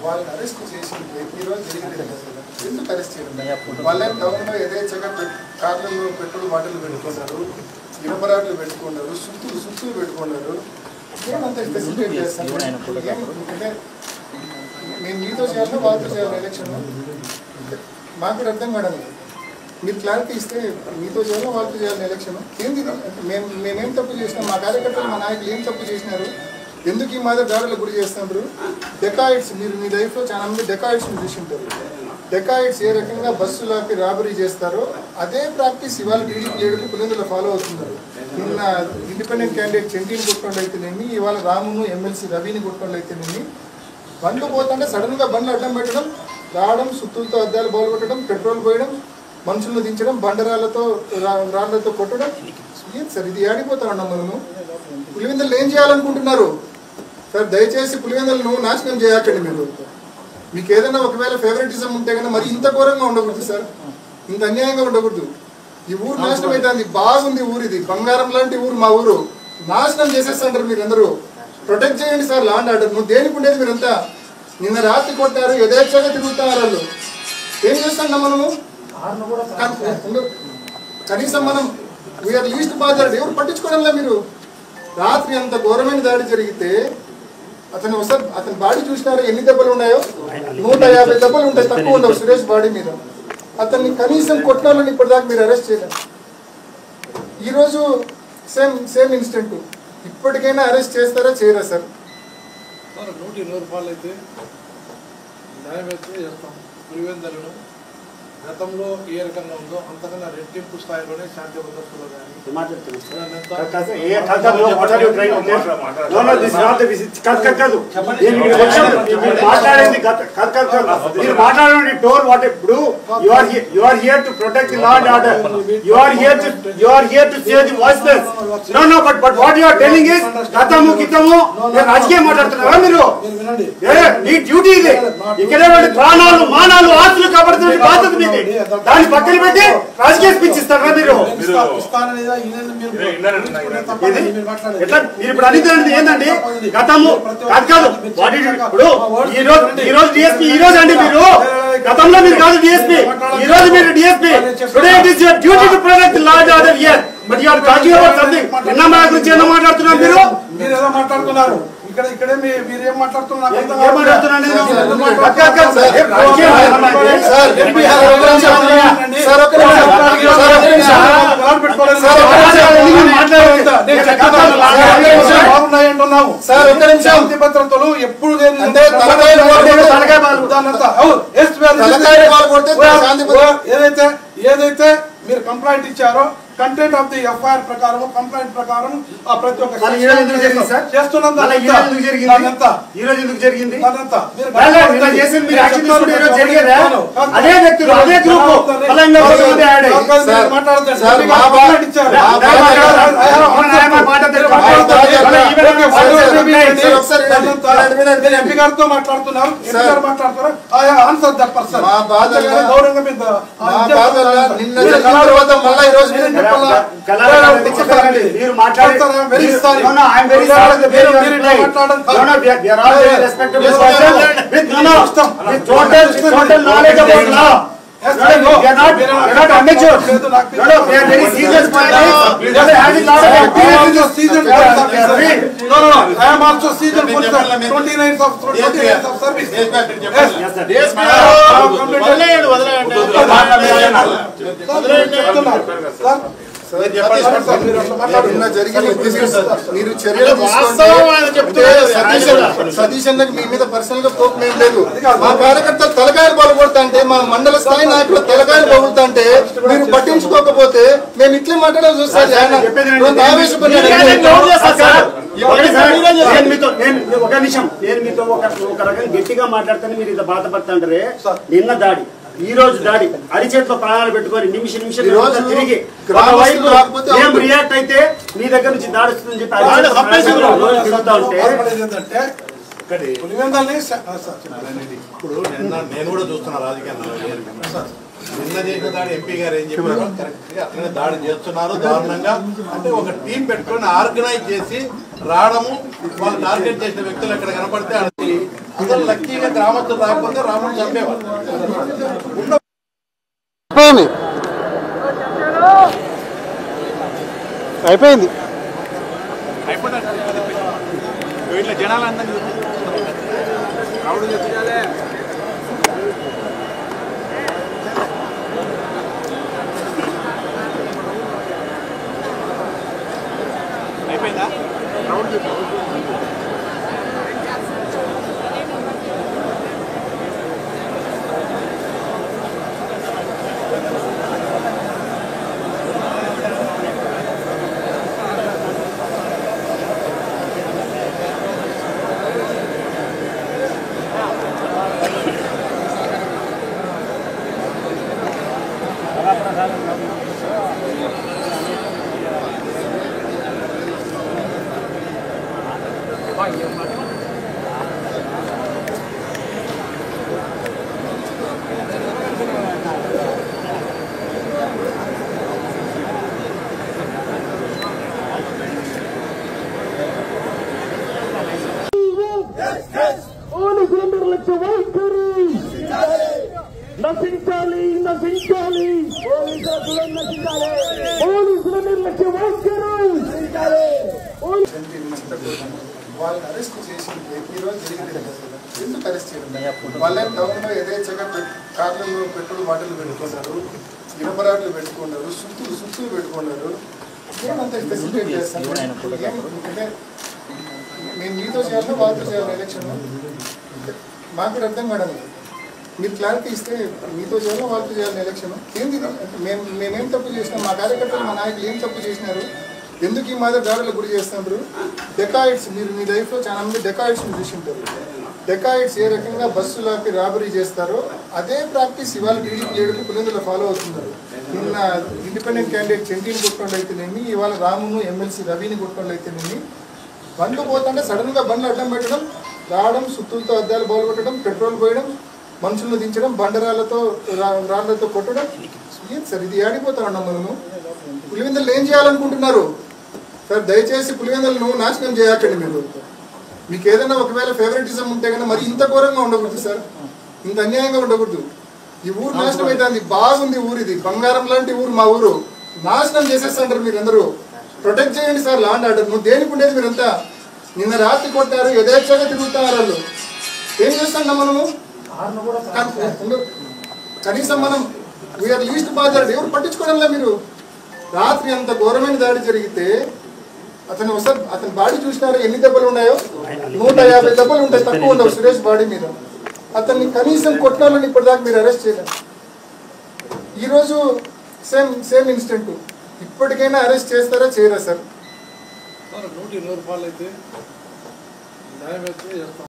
వాళ్ళని అరెస్ట్ చేసి ఈ రోజు జరిగింది ఎందుకు అరెస్ట్ చేయడం? వాళ్ళే టౌన్లో యథేచ్ఛగా కార్లలో పెట్రోల్ బాటిల్ పెట్టుకున్నారు, ఇనపరాట్లు పెట్టుకున్నారు, సుత్తులు పెట్టుకున్నారు. ఏమంత ఫెసిలిటేట్ చేస్తాను అంటే నేను మీతో చేయాలో వాళ్ళతో చేయాలి ఎలక్షన్ మాకు కూడా అర్థం కావడం. మీరు క్లారిటీ ఇస్తే మీతో చేయాలో వాళ్ళతో చేయాలని ఎలక్షన్ ఏంది? మేమేం తప్పు చేసినాం? మా కార్యకర్తలు మా నాయకులు ఏం తప్పు చేసినారు? ఎందుకు ఈ మాదిరి దాడులకు గురి చేస్తున్నారు? డెకాయిడ్స్ మీరు మీ లైఫ్లో చాలా మంది డెకాయిడ్స్ని చూసి ఉంటారు. డెకాయిడ్స్ ఏ రకంగా బస్సులకి రాబరీ చేస్తారో అదే ప్రాక్టీస్ ఇవాళ టీడీపీ లీడర్లు పులివెందులో ఫాలో అవుతున్నారు. నిన్న ఇండిపెండెంట్ క్యాండిడేట్ చెంటీని కొట్టుకోండి అయితేనేమి, ఇవాళ రామును ఎమ్మెల్సీ రవిని కొట్టుకోండి అయితేనేమి, బండ్లు పోతుంటే సడన్గా బండ్లు అడ్డం పెట్టడం, రావడం, సుత్తులతో అద్దాలు బోలగొట్టడం, పెట్రోల్ పోయడం, మనుషులను దించడం, బండరాళ్లతో రాళ్లతో కొట్టడం. ఏం సార్ ఇది? ఆడిపోతా ఉన్నాం మనము. పులివెందులు ఏం చేయాలనుకుంటున్నారు సార్? దయచేసి పులివెందులను నాశనం చేయకండి. మీకు ఏదైనా ఒకవేళ ఫేవరెటిజం ఉంటే కన్నా మరి ఇంత ఘోరంగా ఉండకూడదు సార్, ఇంత అన్యాయంగా ఉండకూడదు. ఈ ఊరు నాశనం అవుతుంది. బాగుంది ఊరు, ఇది బంగారం లాంటి ఊరు. మా ఊరు నాశనం చేసేస్తుంటారు. మీరు అందరూ ప్రొటెక్ట్ చేయండి సార్ లా అండ్ ఆర్డర్. నువ్వు దేనికి ఉండేది? మీరంతా నిన్న రాత్రి కొట్టారు, యథేచ్ఛగా తిరుగుతున్నారు. వాళ్ళు ఏం చేస్తున్నాం మనము? కనీసం మనం వీఆర్ లీస్ట్ బాధ్యత ఎవరు పట్టించుకోవడంలో. మీరు రాత్రి అంత ఘోరమైన దాడి జరిగితే అతని బాడీ చూసినారా ఎన్ని దెబ్బలు ఉన్నాయో? 150 దెబ్బలు ఉంటాయి, తక్కువ ఉండవు సురేష్ బాడీ మీద. అతన్ని కనీసం కొట్టినాలని ఇప్పటిదాకా మీరు అరెస్ట్ చేయలేరు. ఈరోజు సేమ్ ఇన్సిడెంట్. ఇప్పటికైనా అరెస్ట్ చేస్తారా చేయరా సార్? 120 రూపాయలు అయితే న్యాయం అయితే చేస్తాం. పులివెందులను గతంలో ఏ రకంగా ఉందో అంతకన్నా రెట్టింపు స్థాయిలోనే శాంతి భద్రతలో రాజకీయం మాట్లాడుతున్నారా మీరు? నీ డ్యూటీ ఇది. ఇక్కడ ప్రాణాలు మానాలు ఆస్తులు కాపాడుతున్న బాధ్యత మీది. దాన్ని పక్కన పెట్టి రాజకీయ స్పీచ్ ఇస్తారా మీరు? మీరు ఇప్పుడు అనేది ఏంటండి? గతము కాదు ఇప్పుడు ఈ రోజు డిఎస్పీ ఈ రోజు అండి మీరు గతంలో మీరు కాదు డిఎస్పీ, ఈ రోజు మీరు DSP. Today it is your duty to protect law and order here, but you are talking about something. నిన్న మా గురించి ఏదో మాట్లాడుతున్నారు మీరు. మీరు ఏదో మాట్లాడుతున్నారు. ఇక్కడే మీరు ఏం మాట్లాడుతున్నారు? శాంతి భద్రతలు ఎప్పుడు ఏదైతే మీరు కంప్లైంట్ ఇచ్చారో కంటెంట్ ఆఫ్ ది ఎఫ్ఐఆర్ ప్రకారం కంప్లైంట్ ప్రకారం ప్రతి ఒక్క చేస్తున్నాం. ఎంపీ గారితో మాట్లాడుతున్నారు, మాట్లాడుతున్నారు. ఆన్సర్ దట్ పర్సన్ గౌరవంగా మీరు మాట్లాడతారా? Very sorry. No, I am very sorry. with total knowledge about law. Yes, we are not amateurs. No, we are very serious politics. We are having lot of experience. Seasoned police officer. No. I am also seasoned police officer. 29 years of service. Yes, sir. Yes, మీరు చర్యలు సతీష్ అన్నకి మీ మీద personal గా కోపం ఏం లేదు. మా కార్యకర్తలు తలకాయలు పగలగొడతా అంటే, మా మండల స్థాయి నాయకులు తలకాయలు పగులుతా అంటే మీరు పట్టించుకోకపోతే మేము ఇట్లే మాట్లాడాల్సి వస్తుంది. ఒక నిమిషం, నేను మీతో ఒక రకంగా గట్టిగా మాట్లాడుతాను, మీరు ఇంత బాధపడతా అంటారే. నిన్న దాడి, ఈ రోజు దాడి, అరిచేతిలో ప్రాణాలు పెట్టుకొని నిమిషం తిరిగి ఏం రియాక్ట్ అయితే మీ దగ్గర నుంచి దాడి వస్తుందని చెప్పి తిరుగుతా ఉంటే పులివెందుల్ని ఇప్పుడు నేను కూడా చూస్తున్నా రాజకీయాల్లో నిన్న చేసిన దాడి ఎంపీ గారు ఏం చెప్పారో కరెక్ట్గా అట్లనే దాడి చేస్తున్నారు దారుణంగా. అంటే ఒక టీం పెట్టుకొని ఆర్గనైజ్ చేసి రావడము, వాళ్ళు టార్గెట్ చేసిన వ్యక్తులు ఎక్కడ కనపడితే అది అసలు లక్కీగా గ్రామస్తులు రాకపోతే రాముడు చంపేవాళ్ళు. అయిపోయింది ఇట్లా జనాలందరూ అయిపోయిందా? నశించాలి నశించాలి పోలీసుల నిర్లక్ష్య వైఖరి. వాళ్ళని అరెస్ట్ చేసి ఈ రోజు జరిగింది ఎందుకు అరెస్ట్ చేయడం? వాళ్ళేం టౌన్ లో యథేచ్ఛగా కార్లలో పెట్రోల్ బాటిల్ పెట్టుకున్నారు, ఇనపరాట్లు పెట్టుకున్నారు, సుత్తులు పెట్టుకున్నారు. ఏమంత ఫెసిలిటేట్ చేస్తాను అంటే నేను మీతో చేయాలి వాళ్ళతో చేయాలి ఎలక్షన్ మాకు కూడా అర్థం కావడం లేదు. మీరు క్లారిటీ ఇస్తే మీతో చేయాలి వాళ్ళతో చేయాలి ఎలక్షన్ ఏంది? మేమేం తప్పు చేసినాం? మా కార్యకర్తలు మా నాయకులు ఏం తప్పు చేసినారు? ఎందుకు ఈ మాదిరి దాడులకు గురి చేస్తున్నారు? డెకాయిడ్స్, మీరు మీ లైఫ్లో చాలా మంది డెకాయిడ్స్ని చూసింటారు. డెకాయిడ్స్ ఏ రకంగా బస్సులకి రాబరీ చేస్తారో అదే ప్రాక్టీస్ ఇవాళ టీడీపీ లీడర్లు పులివెందులో ఫాలో అవుతున్నారు. నిన్న ఇండిపెండెంట్ క్యాండిడేట్ చెంటిని కొట్టుకోండి అయితేనేమి, ఇవాళ రామును ఎమ్మెల్సీ రవిని కొట్టుకోండి అయితేనేమి, బండ్లు పోతుంటే సడన్గా బండ్లు అడ్డం పెట్టడం, రావడం, సుత్తులతో అద్దాలు బాగుపెట్టడం, పెట్రోల్ పోయడం, మనుషులను దించడం, బండరాళ్లతో రాళ్లతో కొట్టడం. ఏం సార్ ఇది? ఆడిపోతారన్నా మనము. పులివెందులు ఏం చేయాలనుకుంటున్నారు సార్? దయచేసి పులివెందులను నాశనం చేయకండి. మీరు మీకు ఏదైనా ఒకవేళ ఫేవరెటిజం ఉంటే కన్నా మరి ఇంత ఘోరంగా ఉండకూడదు సార్, ఇంత అన్యాయంగా ఉండకూడదు. ఈ ఊరు నాశనం అవుతుంది. బాగుంది ఊరు, ఇది బంగారం లాంటి ఊరు. మా ఊరు నాశనం చేసేస్తాంటారు మీరు అందరూ. ప్రొటెక్ట్ చేయండి సార్ లా అండ్ ఆర్డర్. నువ్వు దేనికి ఉండేది మీరంతా? నిన్న రాత్రి కొట్టారు, యథేచ్ఛగా తిరుగుతున్నారు వాళ్ళు. ఏం చేస్తాం మనము? కనీసం మనం వీఆర్ లీస్ట్ బాధ్యత ఎవరు పట్టించుకోవడంలో. మీరు రాత్రి అంత ఘోరమైన దాడి జరిగితే అతను ఒకసారి అతని బాడీ చూసినారో ఎన్ని దెబ్బలు ఉన్నాయో? 150 దెబ్బలు ఉంటాయి, తక్కువ ఉండవు సురేష్ బాడీ మీద. అతన్ని కనీసం కొట్టినాలని ఇప్పటిదాకా మీరు అరెస్ట్ చేయలేదు. ఈరోజు సేమ్ ఇన్సిడెంట్. ఇప్పటికైనా అరెస్ట్ చేస్తారా చేయరా సార్? 120 రూపాయలు అయితే న్యాయం అయితే చేస్తాం.